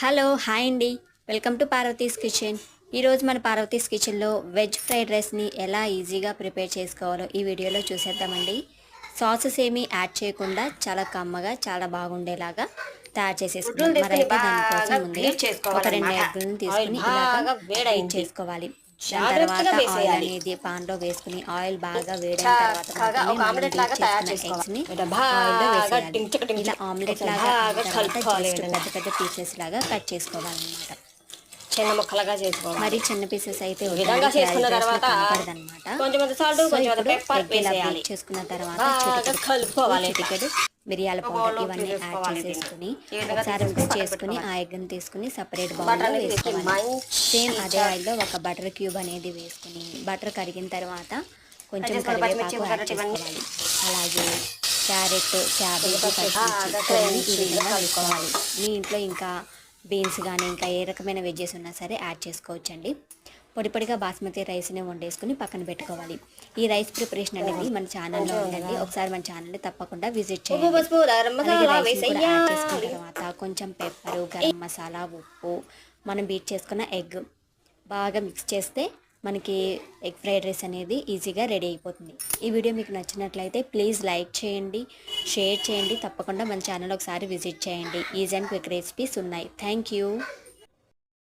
Hello hi అండి, welcome to Parvati's kitchen. ఈరోజు మన పార్వతీస్ కిచెన్లో వెజ్ ఫ్రైడ్ రైస్ని ఎలా ఈజీగా ప్రిపేర్ చేసుకోవాలో ఈ వీడియోలో చూసేద్దామండి. సాసెస్ ఏమీ యాడ్ చేయకుండా చాలా కమ్మగా చాలా బాగుండేలాగా తయారు చేసేసుకుందాం. మరైతే దానికోసం ముందుగా ఒక 2 ఎగ్గులను తీసుకుని ఇలాగా బీట్ చేసుకోవాలి. దాని తర్వాత ఆయిల్ అనేది పాన్లో వేసుకుని ఆయిల్ బాగా వేడైన తర్వాత మాత్రమే మనం బీట్ చేసుకున్న ఎగ్స్ని ఆయిల్లో వేసేయాలి. ఇలా ఆమ్లెట్ లాగా పెద్ద పెద్ద పీసెస్ లాగా కట్ చేసుకోవాలన్నమాట. చిన్న ముక్కలుగా చేసుకోవాలి. మరి చిన్న పీసెస్ అయితే విధంగా చేసుకున్న తర్వాత కనపడదన్నమాట. చేసుకున్న తర్వాత చిటికెడు మిరియాల పౌడర్ ఇవన్నీ యాడ్ చేసేసుకుని ఒకసారి మిక్స్ చేసుకుని ఆ ఎగ్ని తీసుకుని సపరేట్ బౌల్లో వేసుకోవాలి. సేమ్ అదే ఆయిల్లో ఒక బటర్ క్యూబ్ అనేది వేసుకుని బటర్ కరిగిన తర్వాత కొంచెం కరివేపాకు యాడ్ చేసుకోవాలి. అలాగే క్యారెట్, క్యాబేజీ ఈ విధంగా వేసుకోవాలి. మీ ఇంట్లో ఇంకా బీన్స్ కానీ ఇంకా ఏ రకమైన వెజ్జెస్ ఉన్నా సరే యాడ్ చేసుకోవచ్చండి. పొడి పొడిగా బాస్మతి రైస్ని వండేసుకుని పక్కన పెట్టుకోవాలి. ఈ రైస్ ప్రిపరేషన్ అనేది మన ఛానల్లో ఉందండి, ఒకసారి మన ఛానల్ని తప్పకుండా విజిట్ చేయండి. యాడ్ చేసుకున్న తర్వాత కొంచెం పెప్పరు, గరం మసాలా, ఉప్పు, మనం బీట్ చేసుకున్న ఎగ్ బాగా మిక్స్ చేస్తే మనకి ఎగ్ ఫ్రైడ్ రైస్ అనేది ఈజీగా రెడీ అయిపోతుంది. ఈ వీడియో మీకు నచ్చినట్లయితే ప్లీజ్ లైక్ చేయండి, షేర్ చేయండి. తప్పకుండా మన ఛానల్ ఒకసారి విజిట్ చేయండి. ఈజీ అండ్ క్విక్ రెసిపీస్ ఉన్నాయి. Thank you.